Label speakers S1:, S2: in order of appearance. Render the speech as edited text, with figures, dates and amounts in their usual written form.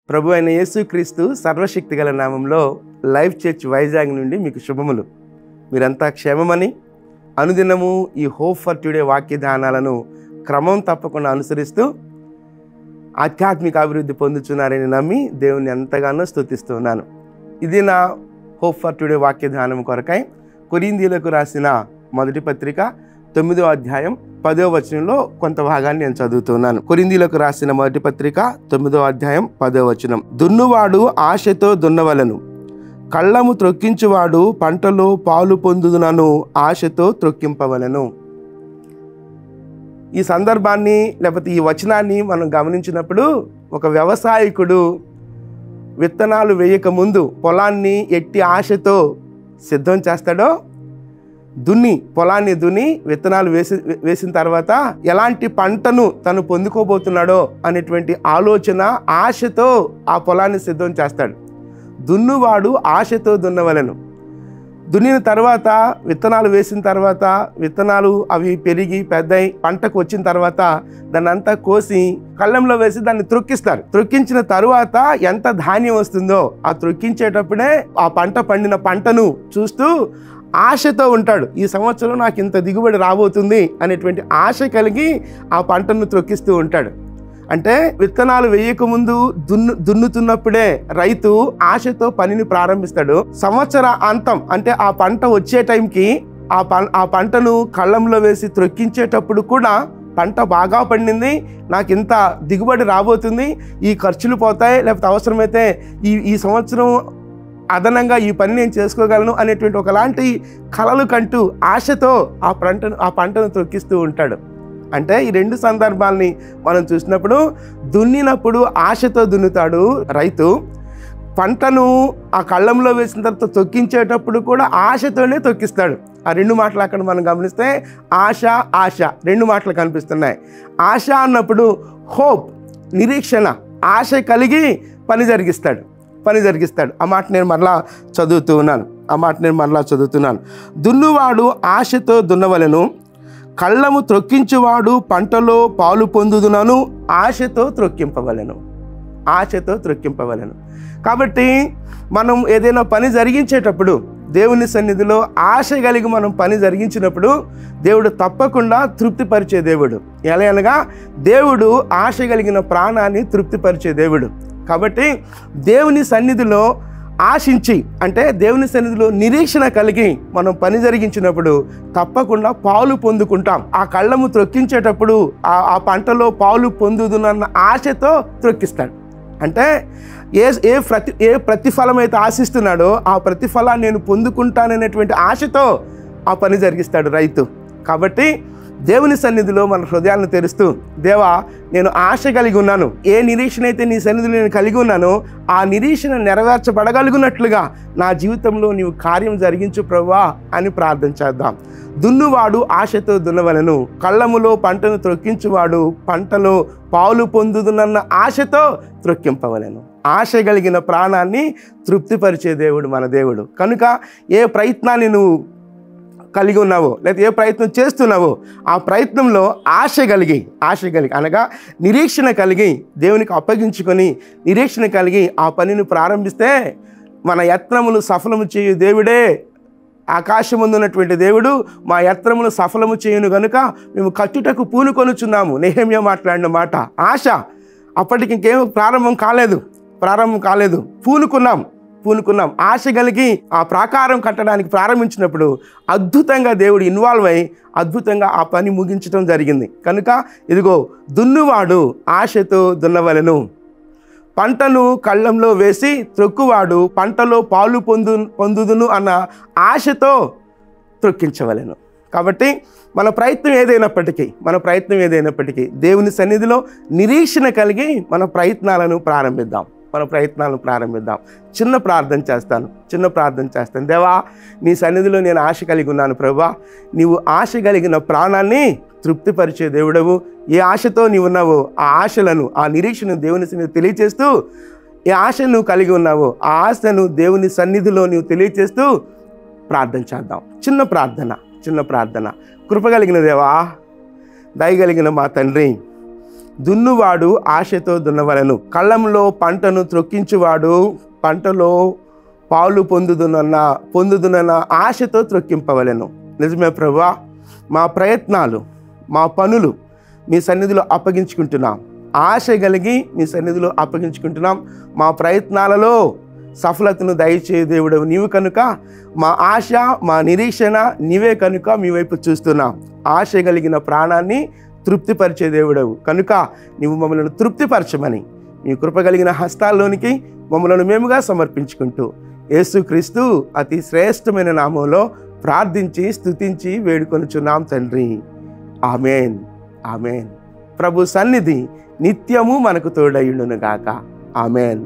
S1: ప్రభు అయిన యేసుక్రీస్తు సర్వశక్తిగల నామంలో లైఫ్ చర్చ్ వైజాగ్ నుండి మీకు శుభములు. మీరంతా క్షేమమని, అనుదినము ఈ హోప్ ఫర్ టుడే వాక్య ధ్యానాలను క్రమం తప్పకుండా అనుసరిస్తూ ఆధ్యాత్మిక అభివృద్ధి పొందుతున్నారని నమ్మి దేవుని ఎంతగానో స్తుతిస్తున్నాను. ఇది నా హోప్ ఫర్ టుడే వాక్య ధ్యానం కొరకై కొరింథీయులకు రాసిన మొదటి పత్రిక 9వ అధ్యాయం 10వ వచనంలో కొంత భాగాన్ని నేను చదువుతున్నాను. కొరింథీయులకు రాసిన మొదటి పత్రిక 9వ అధ్యాయం 10వ వచనం. దున్నువాడు ఆశతో దున్నవలెను, కళ్ళము త్రొక్కించువాడు పంటలో పాలు పొందుదునను ఆశతో త్రొక్కింపవలెను. ఈ సందర్భాన్ని లేకపోతే ఈ వచనాన్ని మనం గమనించినప్పుడు, ఒక వ్యవసాయకుడు విత్తనాలు వేయక ముందు పొలాన్ని ఎట్టి ఆశతో సిద్ధం చేస్తాడో, పొలాన్ని దున్ని విత్తనాలు వేసిన తర్వాత ఎలాంటి పంటను తను పొందుకోబోతున్నాడో అనేటువంటి ఆలోచన, ఆశతో ఆ పొలాన్ని సిద్ధం చేస్తాడు. దున్నువాడు ఆశతో దున్నవలెను. దున్నిన తర్వాత విత్తనాలు వేసిన తర్వాత విత్తనాలు అవి పెరిగి పెద్దయి పంటకు వచ్చిన తర్వాత దాన్ని అంతా కోసి కళ్ళంలో వేసి దాన్ని త్రొక్కిస్తారు. త్రొక్కించిన తరువాత ఎంత ధాన్యం వస్తుందో ఆ త్రొక్కించేటప్పుడే ఆ పంట పండిన పంటను చూస్తూ ఆశతో ఉంటాడు. ఈ సంవత్సరం నాకు ఇంత దిగుబడి రాబోతుంది అనేటువంటి ఆశ కలిగి ఆ పంటను త్రొక్కిస్తూ ఉంటాడు. అంటే విత్తనాలు వేయకముందు దున్నుతున్నప్పుడే రైతు ఆశతో పనిని ప్రారంభిస్తాడు. సంవత్సర అంతం అంటే ఆ పంట వచ్చే టైంకి ఆ పంటను కళ్ళంలో వేసి త్రొక్కించేటప్పుడు కూడా పంట బాగా పండింది, నాకు ఇంత దిగుబడి రాబోతుంది, ఈ ఖర్చులు పోతాయి, లేకపోతే అవసరమైతే ఈ సంవత్సరం అదనంగా ఈ పని నేను చేసుకోగలను అనేటువంటి ఒకలాంటి కలలు కంటూ ఆశతో ఆ పంటను త్రొక్కిస్తూ ఉంటాడు. అంటే ఈ రెండు సందర్భాల్ని మనం చూసినప్పుడు, దున్నినప్పుడు ఆశతో దున్నుతాడు రైతు, పంటను ఆ కళ్ళంలో వేసిన తర్వాత తొక్కించేటప్పుడు కూడా ఆశతోనే తొక్కిస్తాడు. ఆ రెండు మాటలు అక్కడ మనం గమనిస్తే ఆశ రెండు మాటలు కనిపిస్తున్నాయి. ఆశ అన్నప్పుడు హోప్, నిరీక్షణ, ఆశ కలిగి పని జరిగిస్తాడు. ఆ మాట నేను మరలా చదువుతున్నాను. దున్నువాడు ఆశతో దున్నవలెను, కళ్ళము త్రొక్కించువాడు పంటలో పాలు పొందుదునను ఆశతో త్రొక్కింపవలెను. కాబట్టి మనం ఏదైనా పని జరిగించేటప్పుడు, దేవుని సన్నిధిలో ఆశ కలిగి మనం పని జరిగించినప్పుడు దేవుడు తప్పకుండా తృప్తిపరిచే దేవుడు. ఎలా అనగా దేవుడు ఆశ కలిగిన ప్రాణాన్ని తృప్తిపరిచే దేవుడు. కాబట్టి దేవుని సన్నిధిలో ఆశించి, అంటే దేవుని సన్నిధిలో నిరీక్షణ కలిగి మనం పని జరిగించినప్పుడు తప్పకుండా పాలు పొందుకుంటాం. ఆ కళ్ళము త్రొక్కించేటప్పుడు ఆ పంటలో పాలు పొందుదునన్న ఆశతో త్రొక్కిస్తాడు. అంటే ఏ ప్రతిఫలం అయితే ఆశిస్తున్నాడో ఆ ప్రతిఫలాన్ని నేను పొందుకుంటాననేటువంటి ఆశతో ఆ పని జరిగిస్తాడు రైతు. కాబట్టి దేవుని సన్నిధిలో మన హృదయాలను తెరుస్తూ, దేవా నేను ఆశ కలిగి ఉన్నాను, ఏ నిరీక్షణ అయితే నీ సన్నిధిలో నేను కలిగి ఉన్నానో ఆ నిరీక్షణ నెరవేర్చబడగలుగునట్లుగా నా జీవితంలో నీవు కార్యం జరిగించు ప్రభువా అని ప్రార్థన చేద్దాం. దున్నువాడు ఆశతో దున్నవలెను, కళ్ళములో పంటను త్రొక్కించువాడు పంటలో పాలు పొందుదునన్న ఆశతో త్రొక్కింపవలెను. ఆశ కలిగిన ప్రాణాన్ని తృప్తిపరిచే దేవుడు మన దేవుడు. కనుక ఏ ప్రయత్నాన్ని నువ్వు కలిగి ఉన్నావో, లేదా ఏ ప్రయత్నం చేస్తున్నావో ఆ ప్రయత్నంలో ఆశ కలిగి అనగా నిరీక్షణ కలిగి దేవునికి అప్పగించుకొని నిరీక్షణ కలిగి ఆ పనిని ప్రారంభిస్తే మన యత్నములు సఫలము చేయు దేవుడే. ఆకాశమందున్నటువంటి దేవుడు మా యత్నములు సఫలము చేయును గనుక మేము కట్టుటకు పూనుకొనుచున్నాము. నెహెమ్యా మాట్లాడిన మాట. ఆశ అప్పటికి ఇంకేం ప్రారంభం కాలేదు, పూనుకున్నాం. ఆశ కలిగి ఆ ప్రాకారం కట్టడానికి ప్రారంభించినప్పుడు అద్భుతంగా దేవుడు ఇన్వాల్వ్ అయి అద్భుతంగా ఆ పని ముగించడం జరిగింది. కనుక ఇదిగో దున్నువాడు ఆశతో దున్నవలెను, పంటను కళ్ళంలో వేసి త్రొక్కువాడు పంటలో పాలు పొందుదును అన్న ఆశతో త్రొక్కించవలెను. కాబట్టి మన ప్రయత్నం ఏదైనప్పటికీ దేవుని సన్నిధిలో నిరీక్షణ కలిగి మన ప్రయత్నాలను ప్రారంభిద్దాం. చిన్న ప్రార్థన చేస్తాను. దేవా నీ సన్నిధిలో నేను ఆశ కలిగి ఉన్నాను ప్రభువా, నీవు ఆశ కలిగిన ప్రాణాన్ని తృప్తిపరిచే దేవుడవు. ఏ ఆశతో నీవు ఉన్నావో ఆ ఆశలను, ఆ నిరీక్షను దేవుని సన్నిధిలో తెలియచేస్తూ, ఏ ఆశను నువ్వు కలిగి ఉన్నావో ఆ ఆశను దేవుని సన్నిధిలో నీవు తెలియచేస్తూ ప్రార్థన చేద్దాం. చిన్న ప్రార్థన. కృపగలిగిన దేవా, దయగలిగిన మా తండ్రి, దున్నువాడు ఆశతో దున్నవలెను. కళ్ళంలో పంటను త్రొక్కించువాడు పంటలో పాలు పొందుదునన్న ఆశతో త్రొక్కింపవలెను. నిజమే ప్రభువా, మా ప్రయత్నాలు, మా పనులు మీ సన్నిధిలో అప్పగించుకుంటున్నాం. ఆశ కలిగి మీ సన్నిధిలో అప్పగించుకుంటున్నాం. మా ప్రయత్నాలలో సఫలతను దయచే దేవుడు నీవు కనుక మా ఆశ, మా నిరీక్షణ నీవే కనుక మీ వైపు చూస్తున్నాం. ఆశ కలిగిన ప్రాణాన్ని తృప్తిపరిచే దేవుడవు కనుక నీవు మమ్మల్ని తృప్తిపరచమని మీ కృప కలిగిన హస్తాల్లోనికి మమ్మల్ని మేముగా సమర్పించుకుంటూ యేసుక్రీస్తు అతి శ్రేష్టమైన నామంలో ప్రార్థించి స్తుతించి వేడుకొనుచున్నాం తండ్రి. ఆమేన్, ఆమేన్. ప్రభు సన్నిధి నిత్యము మనకు తోడయుండును గాక. ఆమేన్.